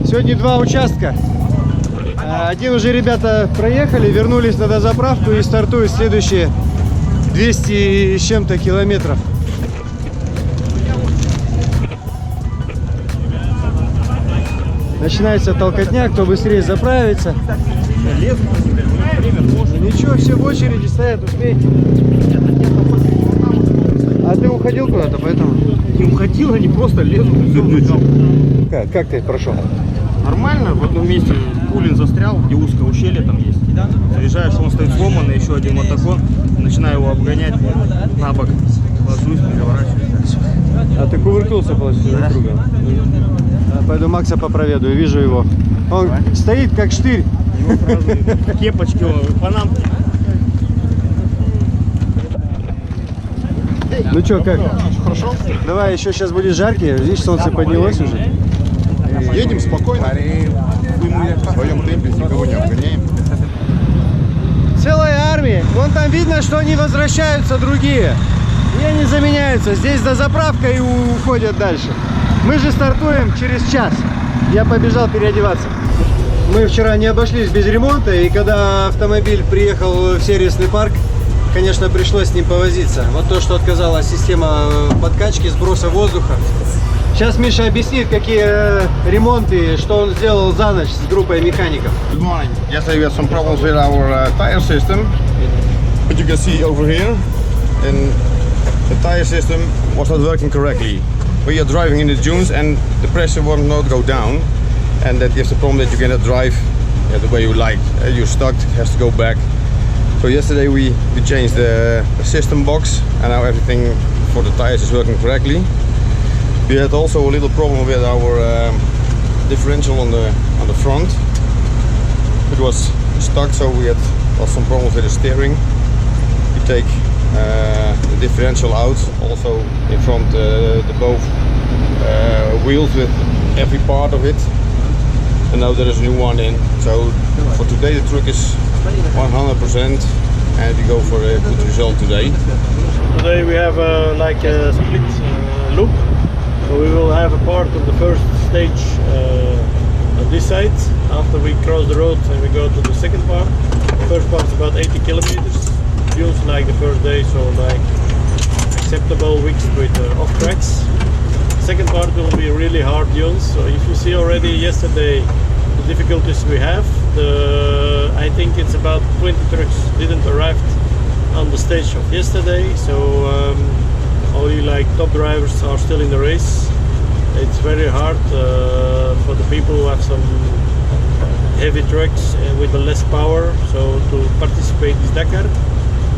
Сегодня два участка. Один уже ребята проехали, вернулись на дозаправку и стартуют следующие 200 с чем-то километров. Начинается толкотня, кто быстрее заправится. Ничего, все в очереди стоят, успейте. А ты уходил куда-то, поэтому? Не уходил, они просто лезут. Как ты прошел? Нормально, в одном месте кулин застрял, где узкое ущелье там есть. Заезжаешь, он стоит сломанный, еще один мотогон, начинаю его обгонять, на бок ложусь, переворачиваюсь. А ты кувыркнулся полностью друг друга? Пойду Макса попроведу, вижу его. Он стоит как штырь. Его сразу кепочки, панамки. Ну что, как? Хорошо? Давай, еще сейчас будет жаркий. Видишь, солнце поднялось уже. Едем спокойно. В своем темпе, никого не обгоняем. Целая армия. Вон там видно, что они возвращаются другие. И они заменяются. Здесь дозаправка и уходят дальше. Мы же стартуем через час. Я побежал переодеваться. Мы вчера не обошлись без ремонта. И когда автомобиль приехал в сервисный парк, конечно, пришлось с ним повозиться. Вот то, что отказала система подкачки, сброса воздуха. Сейчас Миша объяснит, какие ремонты, что он сделал за ночь с группой механиков. Good morning. Yesterday we had some problems with our tire system. But you can see over here, and the tire system was not working correctly. We are driving in the dunes and the pressure will not go down. And that gives the problem that you cannot drive the way you like. You're stuck, it has to go back. So yesterday we changed the system box and now everything for the tires is working correctly. We had also a little problem with our differential on the front. It was stuck, so we had some problems with the steering. We take the differential out, also in front the both wheels with every part of it. And now there is a new one in. So for today the truck is 100% and we go for a good result today. Today we have like a split loop. So we will have a part of the first stage on this side. After we cross the road and we go to the second part. The first part is about 80 kilometers. Feels like the first day, so like acceptable weeks with off tracks. Second part will be really hard dunes. So if you see already yesterday the difficulties we have, I think it's about 20 trucks didn't arrive on the stage of yesterday. So only like top drivers are still in the race. It's very hard for the people who have some heavy trucks with the less power, so to participate in Dakar.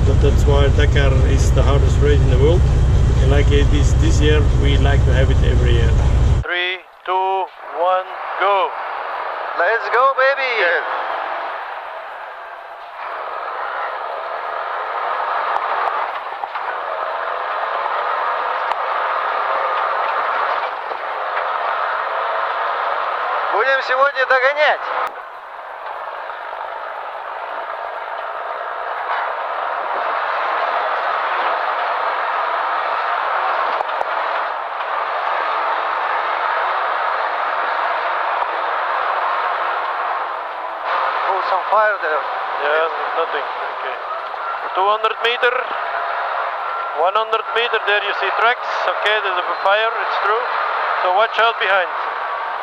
But that's why Dakar is the hardest race in the world. And like it is this year, we like to have it every year. 3, 2, 1, go! Let's go, baby! Yes. Будем сегодня догонять. Oh, some fire there. Yeah, nothing. Okay. 200 meter, 100 meter. There you see tracks. Okay, there's a fire. It's true. So watch out behind.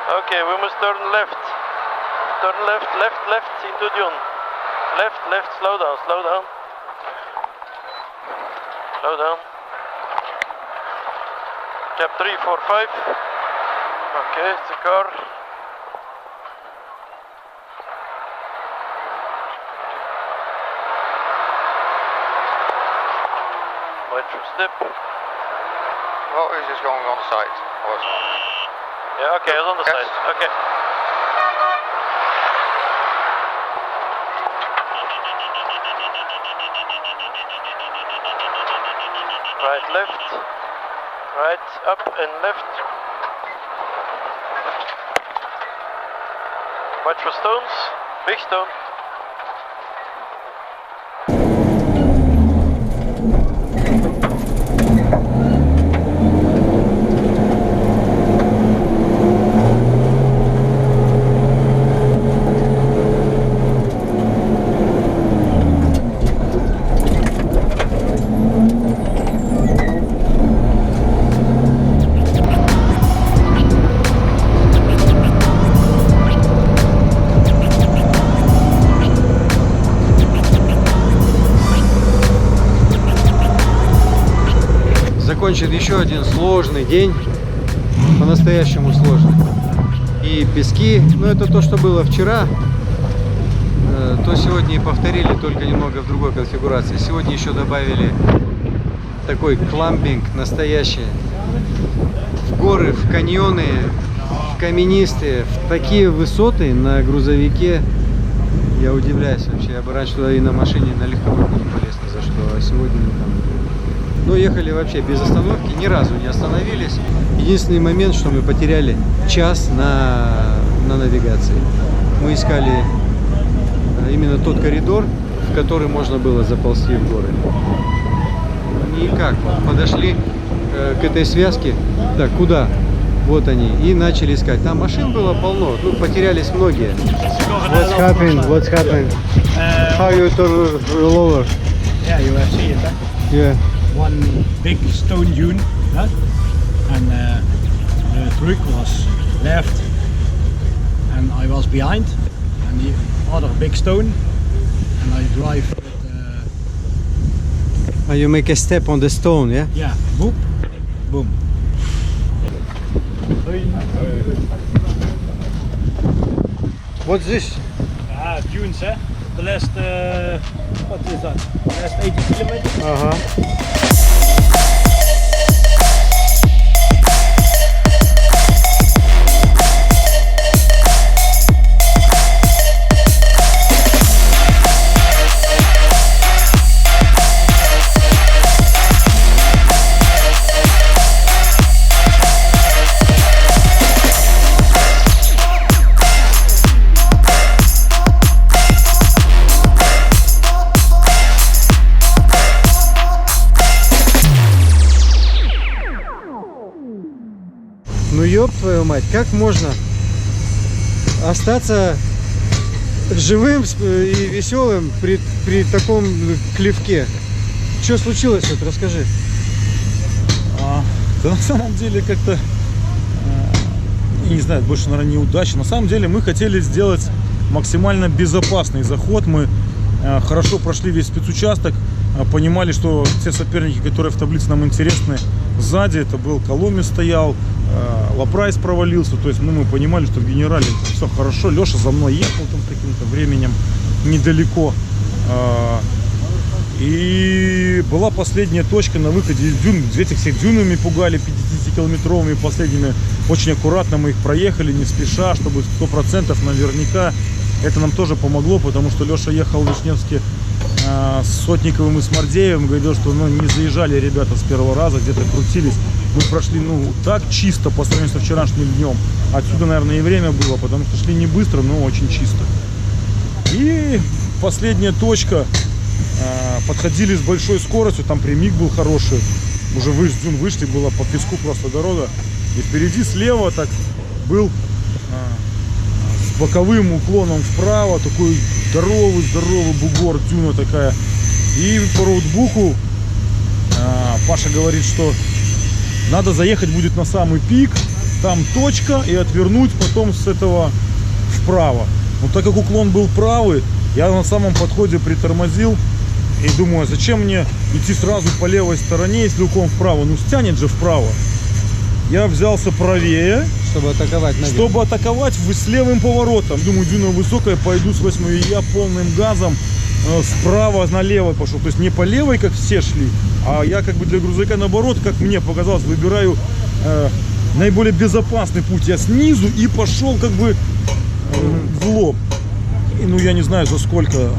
Okay, we must turn left. Turn left, left, left into dune. Left, left, slow down, slow down. Slow down. Cap 3, 4, 5. Okay, it's a car. Watch your step. Well, it's just going on the side. Yeah, okay, it's on the side. Okay. Right, left. Right, up and left. Watch for stones. Big stone. закончен еще один сложный день, по-настоящему сложный. И пески, ну это то, что было вчера, то сегодня и повторили, только немного в другой конфигурации. Сегодня еще добавили такой клампинг настоящий. В горы, в каньоны, в каменистые, в такие высоты на грузовике. Я удивляюсь вообще. Я бы раньше туда и на машине, и на легковушке не полез ни за что. А сегодня там... Ну, ехали вообще без остановки, ни разу не остановились. Единственный момент, что мы потеряли час на навигации. Мы искали именно тот коридор, в который можно было заползти в горы. Никак. Подошли к этой связке. Так, куда? Вот они. И начали искать. Там машин было полно. Ну, потерялись многие. What's happened? What's happened? How you turn lower? Yeah, you have seen it. Huh? Yeah. One big stone dune, huh? And the truck was left, and I was behind, and the other big stone, and I drive with, You make a step on the stone, yeah? yeah, boop, boom. What's this? Ah, dunes, eh? The last, what is that? The last 80 kilometers. Ага. Ну ёб твою мать, как можно остаться живым и веселым при таком клевке? Что случилось, вот расскажи. Да на самом деле как-то, не знаю, больше, наверное, неудача. На самом деле мы хотели сделать максимально безопасный заход. Мы хорошо прошли весь спецучасток, понимали, что те соперники, которые в таблице нам интересны, сзади, это был Коломи стоял, Лапрайс провалился, то есть мы понимали, что в генерале все хорошо. Леша за мной ехал там каким-то временем недалеко. И была последняя точка на выходе из дюн. Этих всех дюнами пугали 50-километровыми последними. Очень аккуратно мы их проехали, не спеша, чтобы 100% наверняка. Это нам тоже помогло, потому что Леша ехал в Вишневске с Сотниковым и с Мордеевым. Говорил, что не заезжали ребята с первого раза, где-то крутились. Мы прошли так чисто по сравнению со вчерашним днем. Отсюда, наверное, и время было, потому что шли не быстро, но очень чисто. И последняя точка. Подходили с большой скоростью, там прямик был хороший. Уже выше дюн вышли, была по песку просто дорога. И впереди слева так был с боковым уклоном вправо такой здоровый бугор, дюна такая. И по роутбуку Паша говорит, что надо заехать будет на самый пик, там точка, и отвернуть потом с этого вправо. Но так как уклон был правый, я на самом подходе притормозил и думаю, а зачем мне идти сразу по левой стороне, если уклон вправо? Ну стянет же вправо. Я взялся правее, Чтобы атаковать наверх. чтобы атаковать с левым поворотом. Думаю, дюна высокая, пойду с 8, и я полным газом справа налево пошел. То есть не по левой, как все шли, а я как бы для грузовика наоборот, как мне показалось, выбираю наиболее безопасный путь. Я снизу и пошел как бы в лоб. И, ну я не знаю за сколько,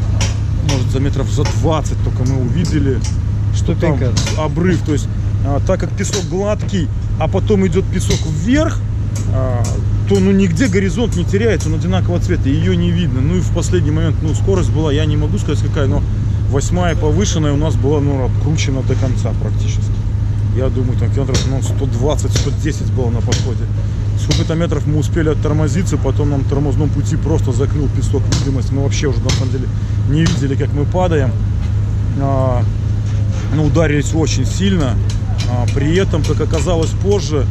может за метров за 20 только мы увидели, что там обрыв. То есть так как песок гладкий, а потом идет песок вверх, то нигде горизонт не теряется, он одинакового цвета, ее не видно. Ну и в последний момент, скорость была, я не могу сказать какая, но 8-я повышенная у нас была, откручена до конца практически. Я думаю, там километров 120-110 было на подходе. Сколько-то метров мы успели оттормозиться, потом нам в тормозном пути просто закрыл песок видимость. Мы вообще уже на самом деле не видели, как мы падаем. Ударились очень сильно. При этом, как оказалось позже,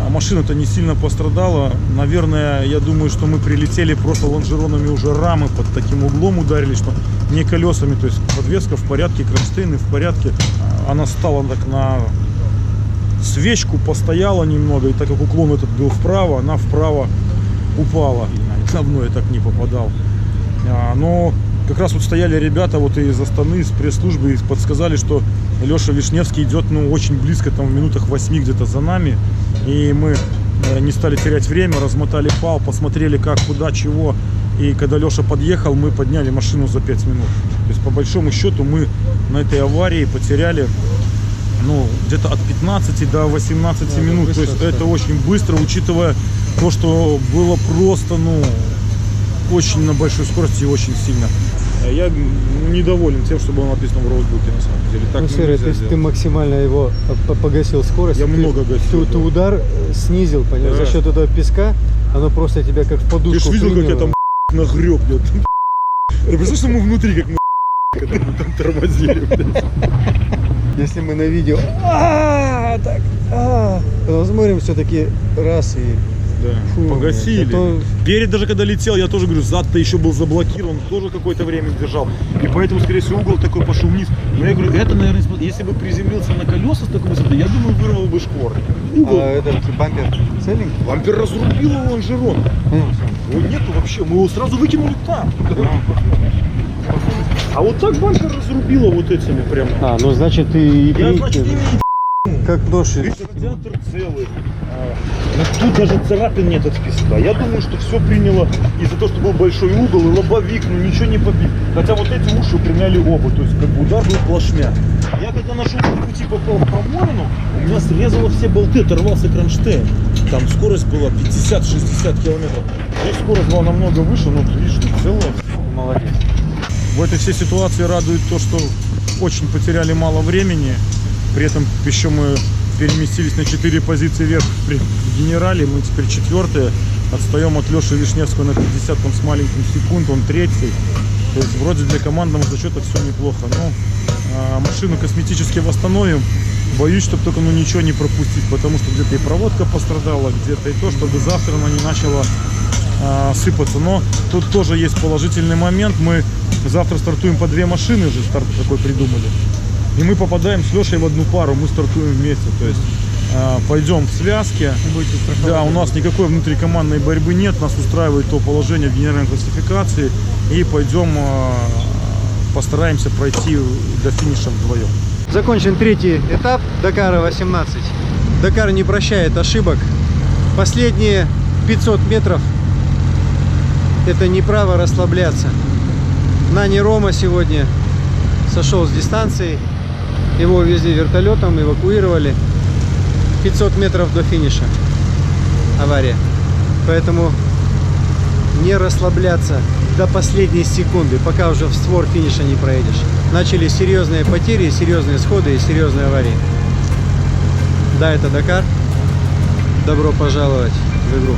машина-то не сильно пострадала. Наверное, я думаю, что мы прилетели просто лонжеронами уже рамы под таким углом ударились, что не колесами. То есть подвеска в порядке, кронштейны в порядке. Она стала так свечку постояла немного, и так как уклон этот был вправо, она вправо упала. И на мной я так не попадал. Но как раз вот стояли ребята вот из Астаны, из пресс-службы, и подсказали, что Леша Вишневский идет, ну, очень близко, там в минутах 8 где-то за нами. И мы не стали терять время, размотали пал, посмотрели как, куда, чего. И когда Леша подъехал, мы подняли машину за 5 минут. То есть по большому счету мы на этой аварии потеряли, ну, где-то от 15 до 18 минут. быстро, То есть кстати. это очень быстро, учитывая то, что было просто, ну, очень на большой скорости и очень сильно. Я недоволен тем, что было написано в роутбуке, на самом деле. Так Ну, нельзя Серый, то есть ты делать. максимально его погасил скорость. Я ты- много гасил, Ты да. удар снизил, понял? Да. За счет этого песка, оно просто тебя как в подушку Ты ж видел, как я приняло. там нагреб, блядь. Ты представляешь, что мы внутри, как мы когда мы там тормозили, блядь. Если мы на видео, потом смотрим все-таки раз и Да, фу, погасили. блядь, а то- Перед даже когда летел, я тоже говорю, зад-то еще был заблокирован, тоже какое-то время держал. И поэтому, скорее всего, угол такой пошел вниз. Но я говорю, это, наверное, если бы приземлился на колеса с такой высоты, я думаю, вырвал бы шквор. Угол. А этот бампер целенький? Бампер разрубил его лонжерон. Его нету вообще, мы его сразу выкинули там. А вот так бампер разрубило вот этими прям. А, ну значит ты и Я, значит, ими как нож. радиатор целый. Но тут даже царапин нет от песка. Я думаю, что все приняло из-за того, что был большой угол и лобовик, но ничего не побил. Хотя вот эти уши примяли оба, то есть как бы удар был плашмя. Я когда нашел по пути попал в промоину, у меня срезало все болты, оторвался кронштейн. Там скорость была 50-60 километров. Здесь скорость была намного выше, но видишь, что целое. Молодец. В этой всей ситуации радует то, что очень потеряли мало времени. При этом еще мы переместились на 4 позиции вверх в генерале. Мы теперь 4-е. Отстаем от Леши Вишневского на 50 там, с маленьким секунд. Он 3-й. То есть вроде для командного зачета все неплохо. Но машину косметически восстановим. Боюсь, чтобы только ничего не пропустить. Потому что где-то и проводка пострадала, где-то и то, чтобы завтра она не начала сыпаться. Но тут тоже есть положительный момент. Мы завтра стартуем по 2 машины же, старт такой придумали. И мы попадаем с Лешей в одну пару, мы стартуем вместе. То есть пойдем в связке. Да, у нас никакой внутрикомандной борьбы нет. Нас устраивает то положение в генеральной классификации. И пойдем, постараемся пройти до финиша вдвоем. Закончен 3-й этап Дакара 18. Дакар не прощает ошибок. Последние 500 метров это не право расслабляться. Нани Рома сегодня сошел с дистанции. Его увезли вертолетом, эвакуировали. 500 метров до финиша. Авария. Поэтому не расслабляться до последней секунды, пока уже в створ финиша не проедешь. Начались серьезные потери, серьезные сходы и серьезные аварии. Да, это Дакар. Добро пожаловать в игру.